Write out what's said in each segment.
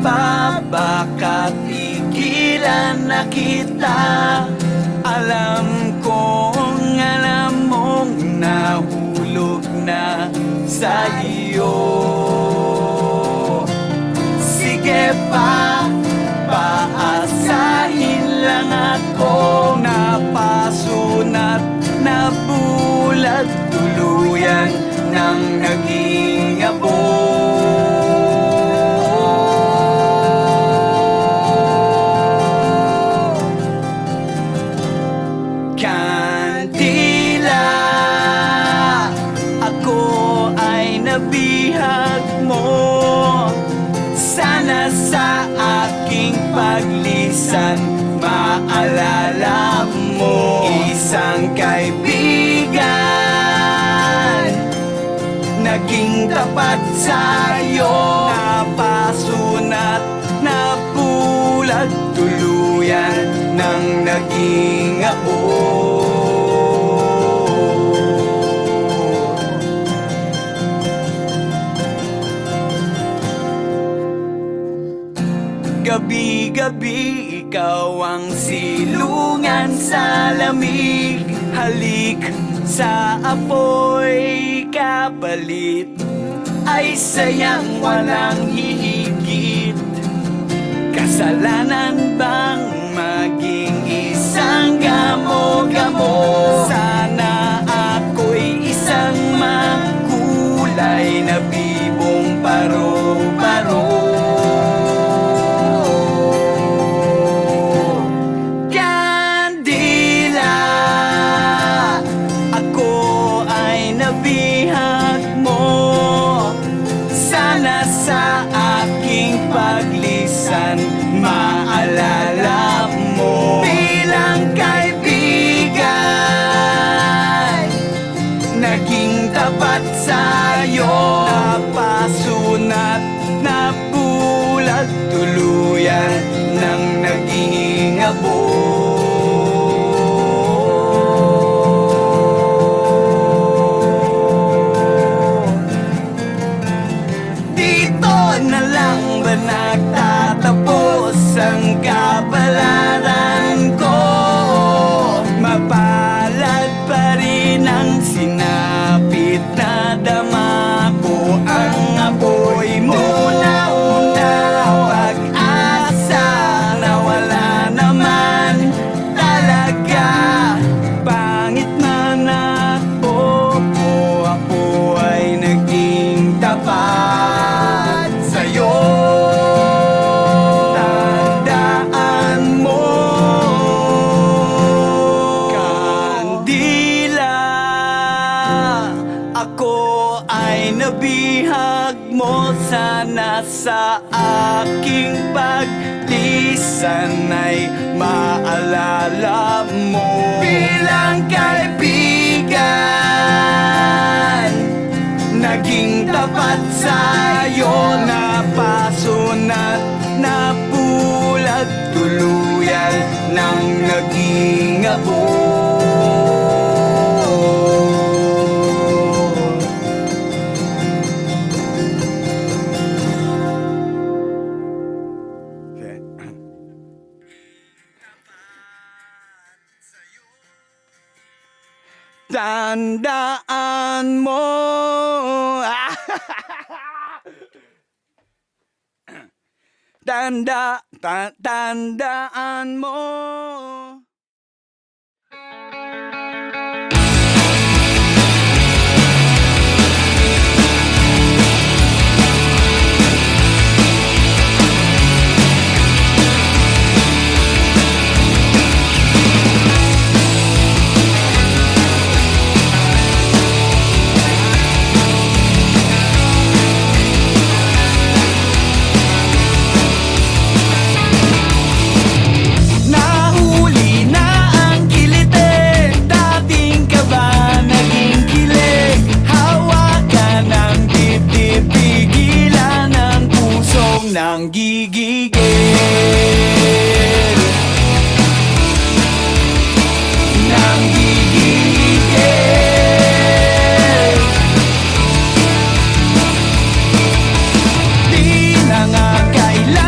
pa ba pigilan na kita? Alam kong alam mong nahulog na sa iyo. Sige pa, paasahin lang ako. Napasunat, nabulag, tuluyan ng naging abo. Kandila, ako ay nabihag mo. Sana sa aking paglisan maalala mo isang kaibigan, naging tapat sa'yo. Napasunat, nabulag, tuluyan ng naging abo. Gabi-gabi, ikaw ang silungan sa lamig. Halik sa apoy, kapalit ay sayang walang hihigit. Kasalanan bang maging isang gamo-gamo? Sana ako'y isang makulay na bibong paro-paro. Sa aking paglisan maalala mo bilang kaibigan, naging tapat sa'yo. Napasunat, nabulag, tuluyan ng naging abo. Nagtatapos ang kapalaran ko. Mapalad pa rin ang sinapit na dama ko. Ang apoy mo una-una, pag-asa na wala naman talaga. Pangit man ako, ako ay naging tapat sa'yo. Ako ay nabihag mo. Sana sa aking paglisan ay maalala mo bilang kaibigan, naging tapat sa'yo. Napasunat, nabulag, tuluyan ng naging abo. Tandaan mo. Tandaan mo. Nang gigigil, nang gigigil, di na nga kailangan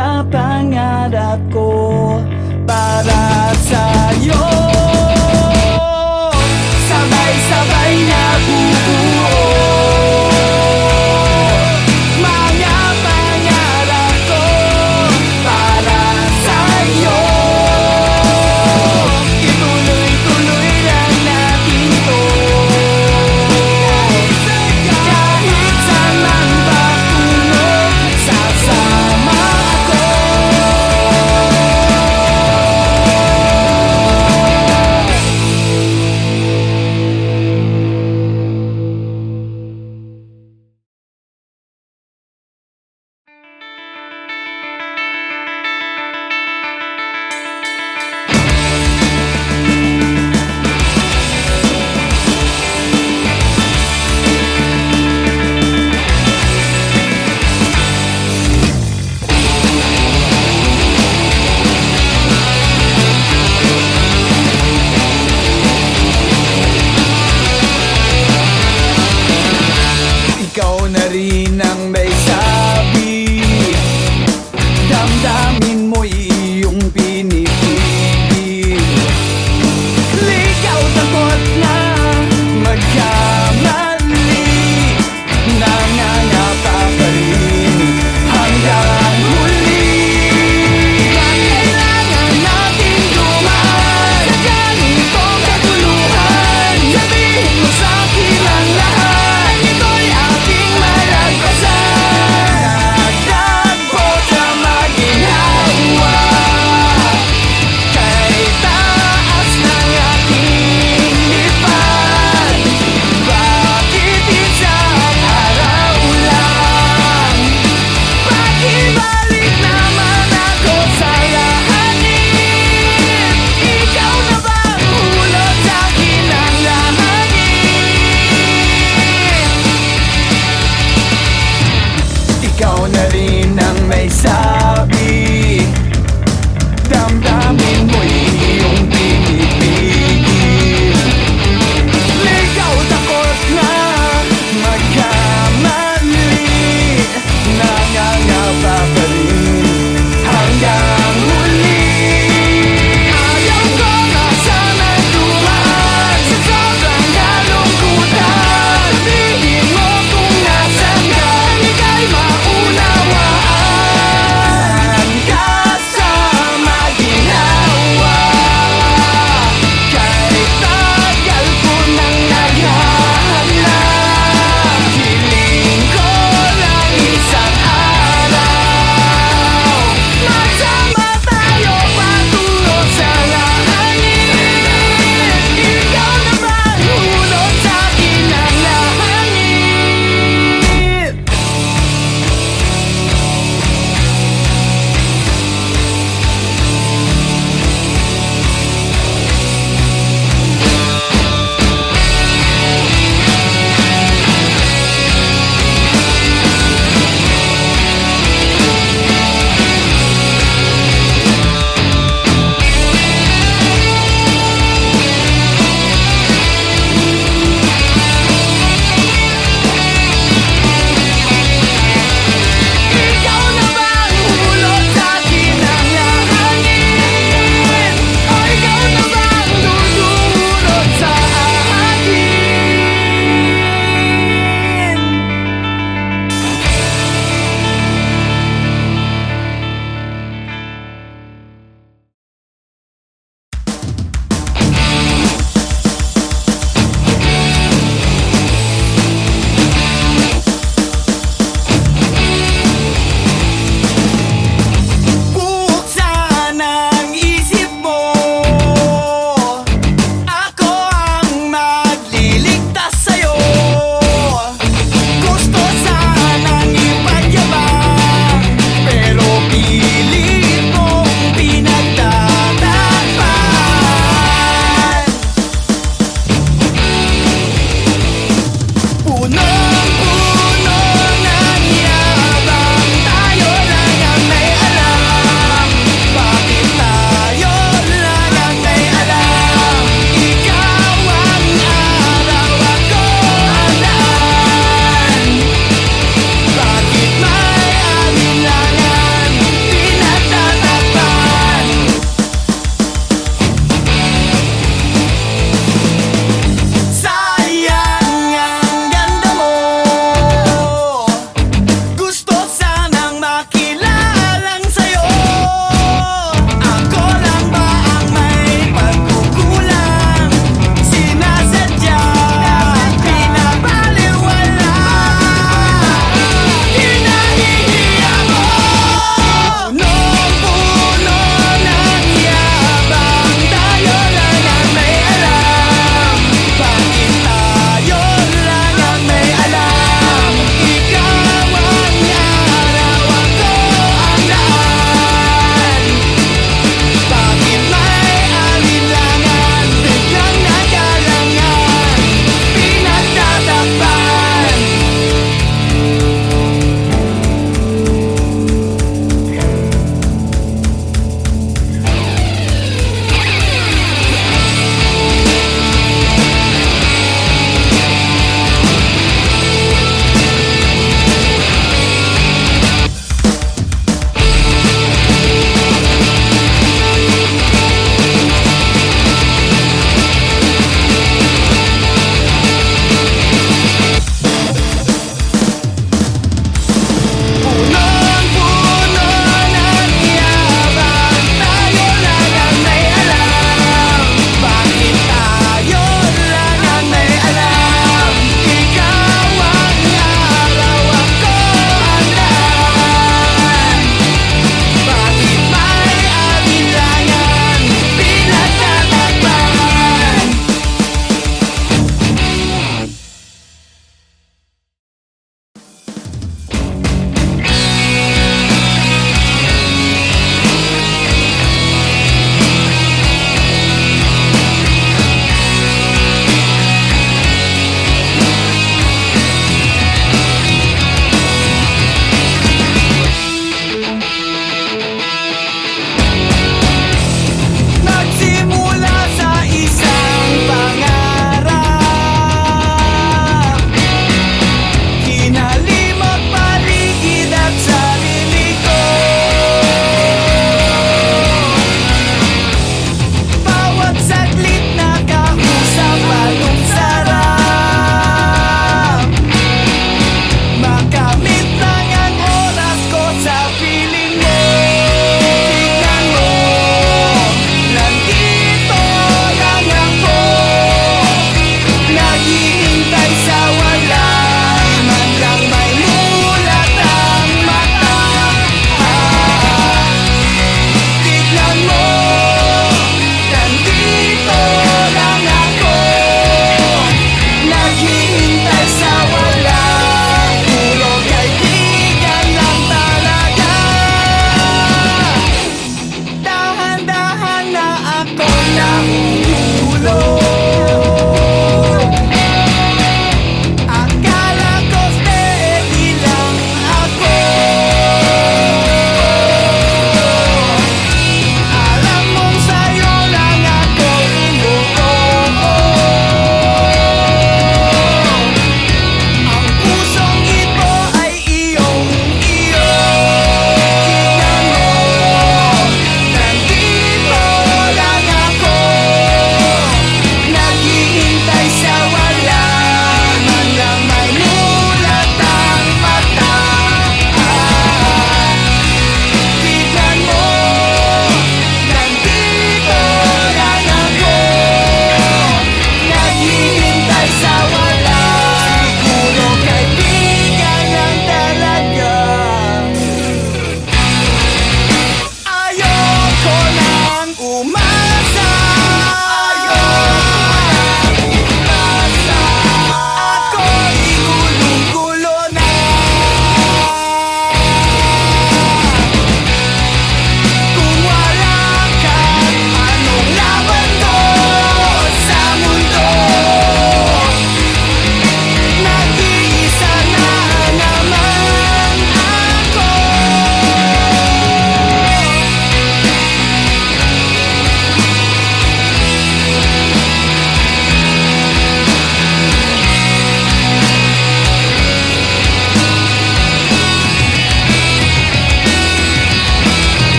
mga pangarap ko para sa'yo. Sabay-sabay na bubuo mga pangarap ko para sa'yo. Ituloy-tuloy lang natin to, kahit saan man patungo, sasama ako.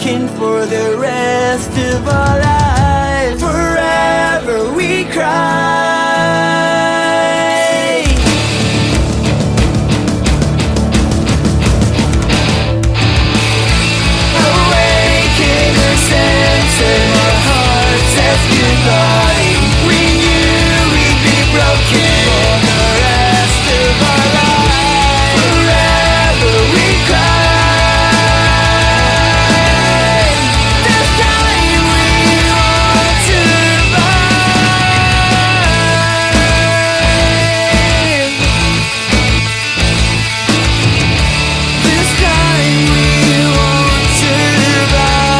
broken for the rest of our lives. Forever we cry. Awaken our sense and our hearts says goodbye. We knew we'd be broken for the rest of our lives. Forever we cry. This time we want to survive. This time we want to survive.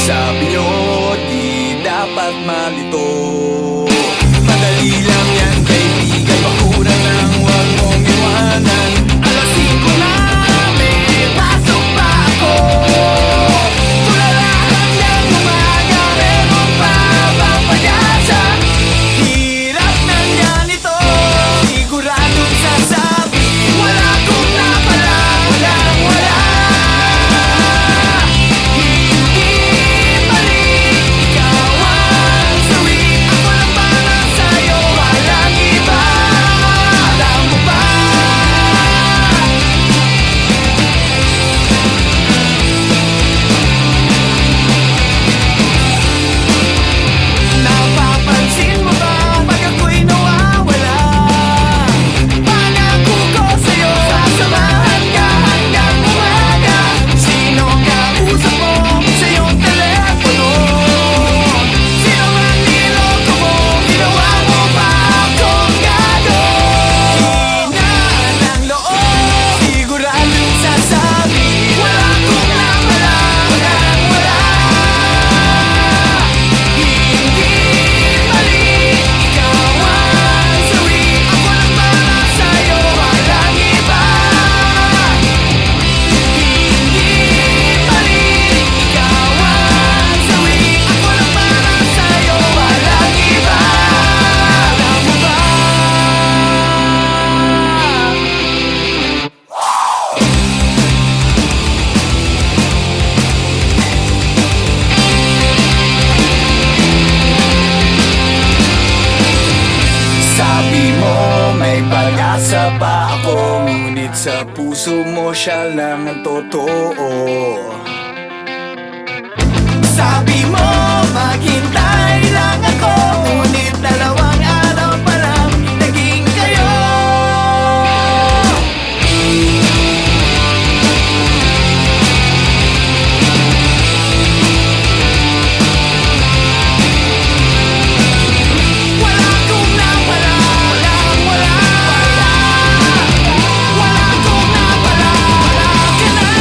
Sabi nyo di dapat malito. Madali lang yan kaibigan, makurang lang huwag mong iwanan. Alas 5 na may pasok pa ako. Tulala hanggang umaga, meron pa bang pag-asa? Hirap ng ganito, siguradong sasabi. Wala kong napala, walang wala. Hindi mali, ikaw ang sawi. Ako lang para sa'yo, walang iba. Alam mo ba? Napapansin mo ba pag ako'y nawawala? Pangako ko sa'yo, sasamahan ka hanggang umaga. Sino kausap mo sa iyong telepono? Sino man niloko mo, ginawa mo pa akong gago. Hinaan ng loob, siguradong sasabi. Wala kong napala, walang wala. Hindi mali, ikaw ang sawi. Ako lang para sa'yo, walang iba. Hindi mali, ikaw ang sawi. Ako lang para sa'yo, walang iba. Alam mo ba? Sabi mo may pag-asa pa ako, ngunit sa puso mo siya lang ang totoo. Sabi mo maghintay lang ako, ngunit 2 araw pa lang naging kayo. Wala kong napala, walang wala. Wala kong napala, wala ka na.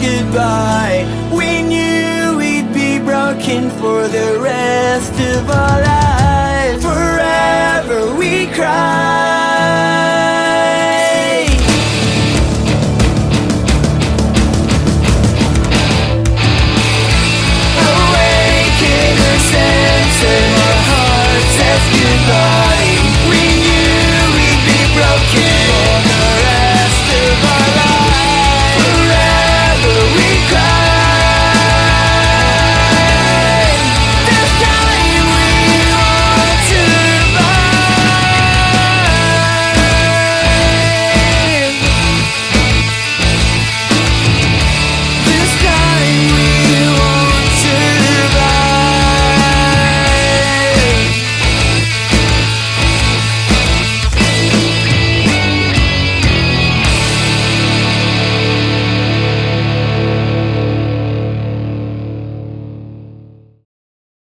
goodbye. We knew we'd be broken for the rest of our lives.